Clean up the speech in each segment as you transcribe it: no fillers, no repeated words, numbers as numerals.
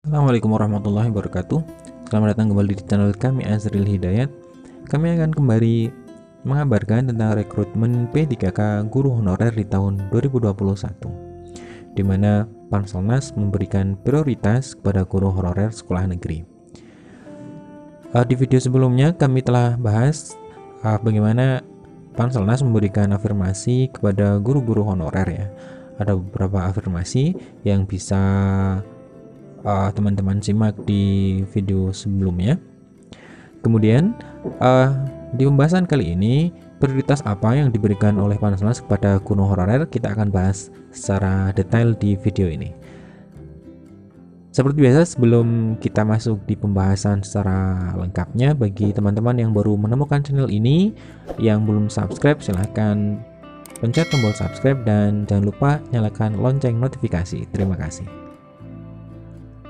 Assalamualaikum warahmatullahi wabarakatuh. Selamat datang kembali di channel kami Azril Hidayat. Kami akan kembali mengabarkan tentang rekrutmen P3K guru honorer di tahun 2021, di mana Panselnas memberikan prioritas kepada guru honorer sekolah negeri. Di video sebelumnya kami telah bahas bagaimana Panselnas memberikan afirmasi kepada guru-guru honorer ya. Ada beberapa afirmasi yang bisa teman-teman simak di video sebelumnya. Kemudian di pembahasan kali ini, prioritas apa yang diberikan oleh Panselnas kepada guru honorer kita akan bahas secara detail di video ini. Seperti biasa, sebelum kita masuk di pembahasan secara lengkapnya, bagi teman-teman yang baru menemukan channel ini yang belum subscribe, silahkan pencet tombol subscribe dan jangan lupa nyalakan lonceng notifikasi. Terima kasih.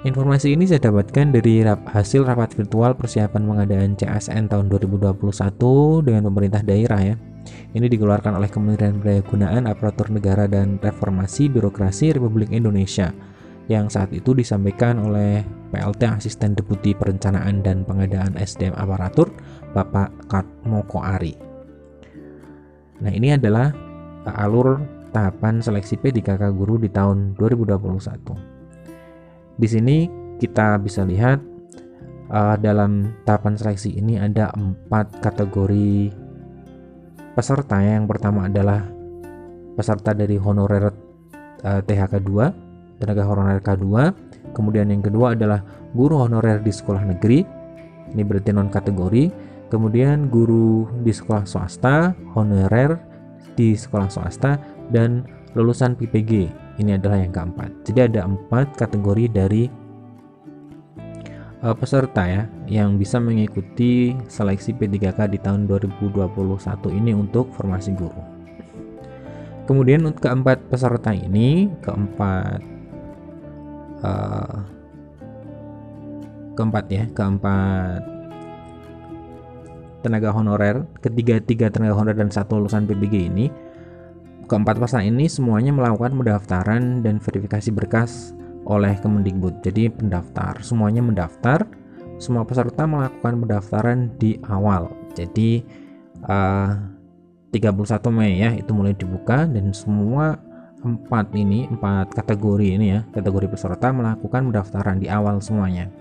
Informasi ini saya dapatkan dari hasil rapat virtual persiapan pengadaan CASN tahun 2021 dengan pemerintah daerah ya. Ini dikeluarkan oleh Kementerian Pendayagunaan Aparatur Negara dan Reformasi Birokrasi Republik Indonesia yang saat itu disampaikan oleh PLT Asisten Deputi Perencanaan dan Pengadaan SDM Aparatur Bapak Katmoko Ari. Nah, ini adalah alur tahapan seleksi P3K guru di tahun 2021. Di sini kita bisa lihat dalam tahapan seleksi ini ada 4 kategori peserta. Yang pertama adalah peserta dari honorer THK 2, tenaga honorer K2. Kemudian yang kedua adalah guru honorer di sekolah negeri. Ini berarti non kategori. Kemudian guru di sekolah swasta, honorer di sekolah swasta, dan lulusan PPG. Ini adalah yang keempat. Jadi ada 4 kategori dari peserta ya yang bisa mengikuti seleksi P3K di tahun 2021 ini untuk formasi guru. Kemudian untuk keempat peserta ini, keempat tenaga honorer, tiga tenaga honorer dan 1 lulusan PPG ini. Keempat peserta ini semuanya melakukan pendaftaran dan verifikasi berkas oleh Kemendikbud. Jadi semuanya mendaftar, semua peserta melakukan pendaftaran di awal. Jadi 31 Mei ya itu mulai dibuka dan semua 4 kategori ini ya, kategori peserta melakukan pendaftaran di awal semuanya.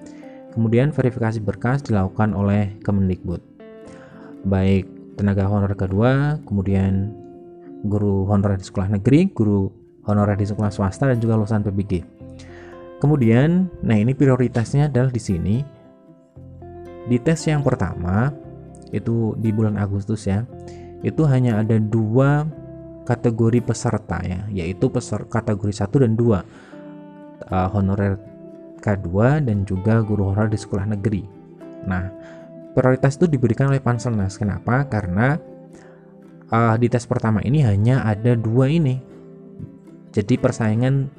Kemudian verifikasi berkas dilakukan oleh Kemendikbud. Baik tenaga honorer kedua, kemudian guru honorer di sekolah negeri, guru honorer di sekolah swasta, dan juga lulusan PPG. Kemudian, nah ini prioritasnya adalah di sini. Di tes yang pertama, itu di bulan Agustus ya, itu hanya ada 2 kategori peserta ya, yaitu kategori 1 dan 2, honorer K2 dan juga guru honorer di sekolah negeri. Nah, prioritas itu diberikan oleh Panselnas. Kenapa? Karena di tes pertama ini hanya ada 2 ini, jadi persaingan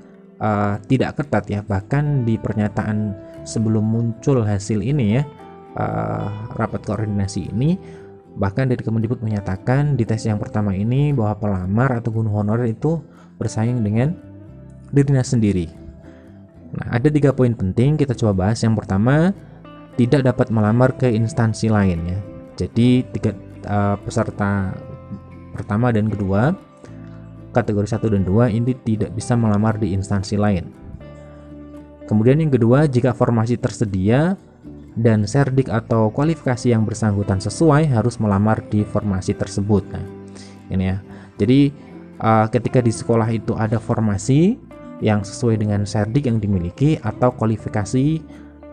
tidak ketat ya. Bahkan di pernyataan sebelum muncul hasil ini ya, rapat koordinasi ini, bahkan dari Kemendikbud menyatakan di tes yang pertama ini bahwa pelamar atau guru honorer itu bersaing dengan dirinya sendiri. Nah, ada 3 poin penting kita coba bahas. Yang pertama, tidak dapat melamar ke instansi lain ya. Jadi peserta pertama dan kedua, kategori 1 dan 2 ini tidak bisa melamar di instansi lain. Kemudian yang kedua, jika formasi tersedia dan serdik atau kualifikasi yang bersangkutan sesuai, harus melamar di formasi tersebut. Nah, ini ya. Jadi ketika di sekolah itu ada formasi yang sesuai dengan serdik yang dimiliki atau kualifikasi,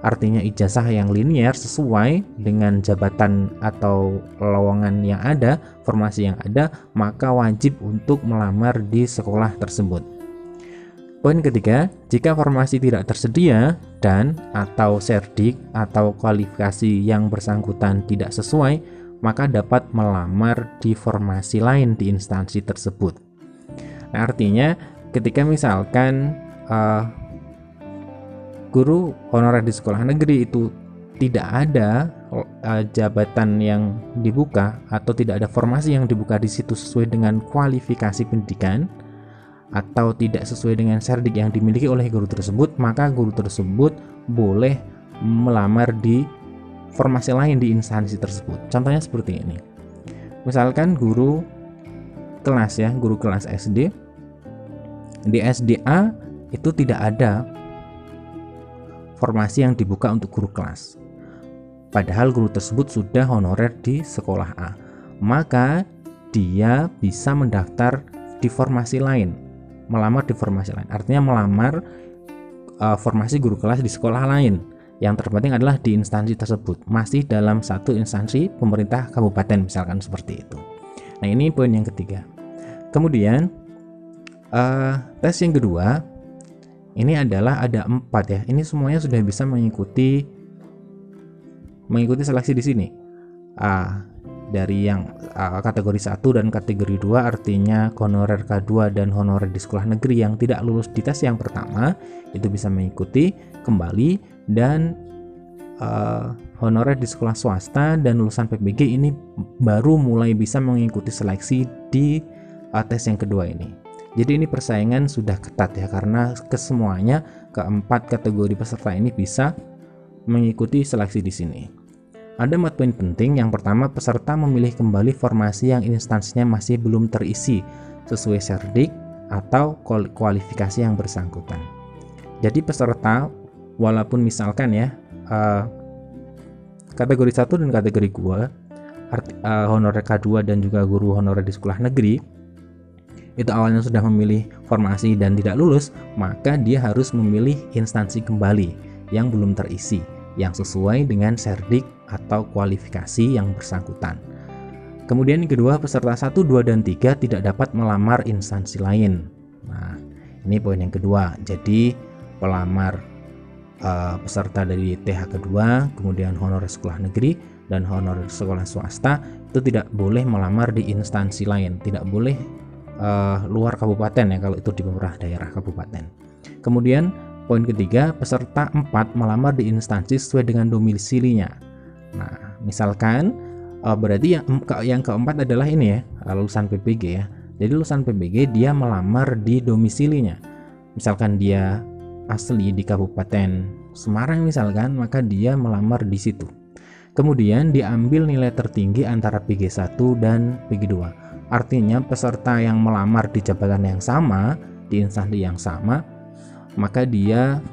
artinya ijazah yang linear sesuai dengan jabatan atau lowongan yang ada, formasi yang ada, maka wajib untuk melamar di sekolah tersebut. Poin ketiga, jika formasi tidak tersedia dan atau serdik atau kualifikasi yang bersangkutan tidak sesuai, maka dapat melamar di formasi lain di instansi tersebut. Nah, artinya ketika misalkan guru honorer di sekolah negeri itu tidak ada jabatan yang dibuka atau tidak ada formasi yang dibuka di situ sesuai dengan kualifikasi pendidikan, atau tidak sesuai dengan serdik yang dimiliki oleh guru tersebut, maka guru tersebut boleh melamar di formasi lain di instansi tersebut. Contohnya seperti ini. Misalkan guru kelas SD, di SDA itu tidak ada formasi yang dibuka untuk guru kelas, padahal guru tersebut sudah honorer di sekolah A. Maka dia bisa mendaftar di formasi lain, melamar di formasi lain, artinya melamar formasi guru kelas di sekolah lain. Yang terpenting adalah di instansi tersebut masih dalam satu instansi pemerintah kabupaten, misalkan seperti itu. Nah, ini poin yang ketiga. Kemudian tes yang kedua ini adalah ada 4 ya. Ini semuanya sudah bisa mengikuti seleksi di sini. Dari yang kategori 1 dan kategori 2, artinya honorer K2 dan honorer di sekolah negeri yang tidak lulus di tes yang pertama itu bisa mengikuti kembali, dan honorer di sekolah swasta dan lulusan PBG ini baru mulai bisa mengikuti seleksi di tes yang kedua ini. Jadi ini persaingan sudah ketat ya, karena kesemuanya keempat kategori peserta ini bisa mengikuti seleksi di sini. Ada 4 poin penting. Yang pertama, peserta memilih kembali formasi yang instansinya masih belum terisi sesuai serdik atau kualifikasi yang bersangkutan. Jadi peserta walaupun misalkan ya kategori 1 dan kategori 2 honorer K2 dan juga guru honorer di sekolah negeri itu awalnya sudah memilih formasi dan tidak lulus, maka dia harus memilih instansi kembali yang belum terisi, yang sesuai dengan serdik atau kualifikasi yang bersangkutan. Kemudian yang kedua, peserta 1, 2, dan 3 tidak dapat melamar instansi lain. Nah, ini poin yang kedua. Jadi pelamar peserta dari TH kedua, kemudian honorer sekolah negeri dan honorer sekolah swasta itu tidak boleh melamar di instansi lain, tidak boleh luar kabupaten ya kalau itu di pemerintah daerah kabupaten. Kemudian poin ketiga, peserta 4 melamar di instansi sesuai dengan domisilinya. Nah, misalkan berarti yang keempat adalah ini ya, lulusan PBG ya. Jadi lulusan PBG dia melamar di domisilinya. Misalkan dia asli di Kabupaten Semarang misalkan, maka dia melamar di situ. Kemudian diambil nilai tertinggi antara PG1 dan PG2. Artinya peserta yang melamar di jabatan yang sama, di instansi yang sama, maka dia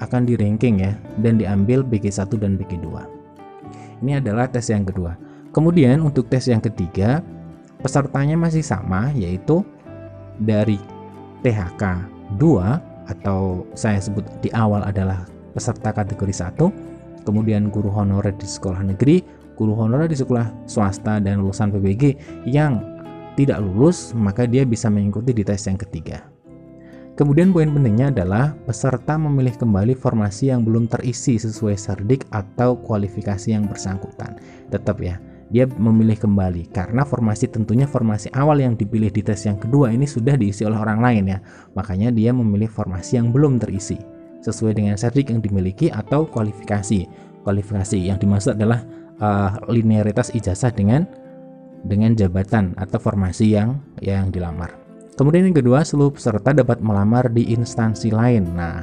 akan di ranking ya, dan diambil PG1 dan PG2. Ini adalah tes yang kedua. Kemudian untuk tes yang ketiga, pesertanya masih sama, yaitu dari THK 2 atau saya sebut di awal adalah peserta kategori 1, kemudian guru honorer di sekolah negeri, guru honorer di sekolah swasta, dan lulusan PBG yang tidak lulus, maka dia bisa mengikuti di tes yang ketiga. Kemudian poin pentingnya adalah peserta memilih kembali formasi yang belum terisi sesuai serdik atau kualifikasi yang bersangkutan. Tetap ya, dia memilih kembali karena formasi, tentunya formasi awal yang dipilih di tes yang kedua ini sudah diisi oleh orang lain ya. Makanya dia memilih formasi yang belum terisi sesuai dengan serdik yang dimiliki atau kualifikasi. Kualifikasi yang dimaksud adalah linearitas ijazah dengan jabatan atau formasi yang dilamar. Kemudian yang kedua, seluruh peserta dapat melamar di instansi lain. Nah,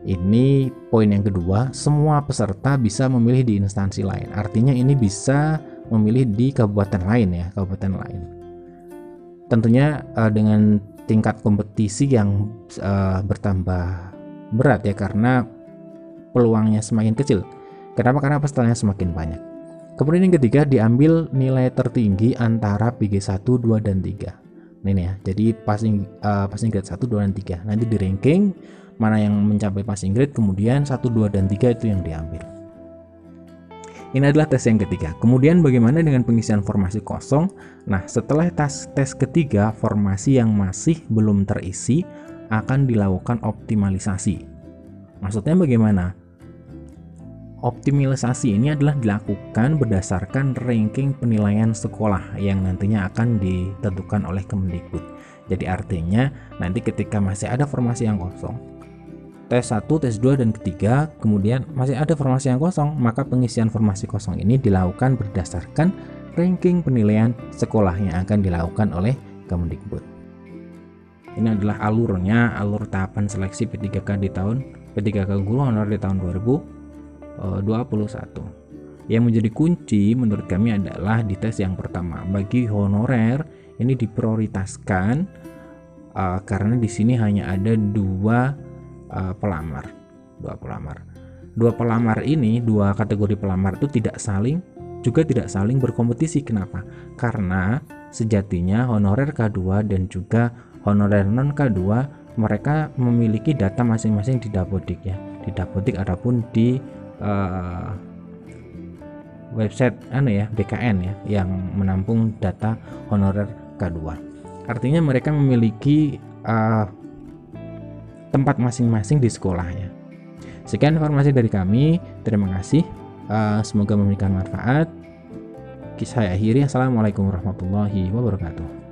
ini poin yang kedua, semua peserta bisa memilih di instansi lain. Artinya ini bisa memilih di kabupaten lain ya, kabupaten lain. Tentunya dengan tingkat kompetisi yang bertambah berat ya, karena peluangnya semakin kecil. Kenapa? Karena pesertanya semakin banyak. Kemudian yang ketiga, diambil nilai tertinggi antara PG1, 2, dan 3. Ini ya, jadi passing grade 1, 2, dan 3. Nanti di ranking mana yang mencapai passing grade, kemudian 1, 2, dan 3 itu yang diambil. Ini adalah tes yang ketiga. Kemudian bagaimana dengan pengisian formasi kosong? Nah, setelah tes ketiga, formasi yang masih belum terisi akan dilakukan optimalisasi. Maksudnya bagaimana? Optimalisasi ini adalah dilakukan berdasarkan ranking penilaian sekolah yang nantinya akan ditentukan oleh Kemendikbud. Jadi artinya nanti ketika masih ada formasi yang kosong, tes 1, tes 2, dan ketiga, kemudian masih ada formasi yang kosong, maka pengisian formasi kosong ini dilakukan berdasarkan ranking penilaian sekolah yang akan dilakukan oleh Kemendikbud. Ini adalah alurnya, alur tahapan seleksi P3K guru honorer di tahun 2021. Yang menjadi kunci menurut kami adalah di tes yang pertama. Bagi honorer ini diprioritaskan karena di sini hanya ada dua pelamar. Dua kategori pelamar itu tidak saling berkompetisi. Kenapa? Karena sejatinya honorer K2 dan juga honorer non K2 mereka memiliki data masing-masing di Dapodik ya. Di Dapodik adapun di website BKN ya yang menampung data honorer K2. Artinya mereka memiliki tempat masing-masing di sekolahnya. Sekian informasi dari kami. Terima kasih. Semoga memberikan manfaat. Saya akhiri. Assalamualaikum warahmatullahi wabarakatuh.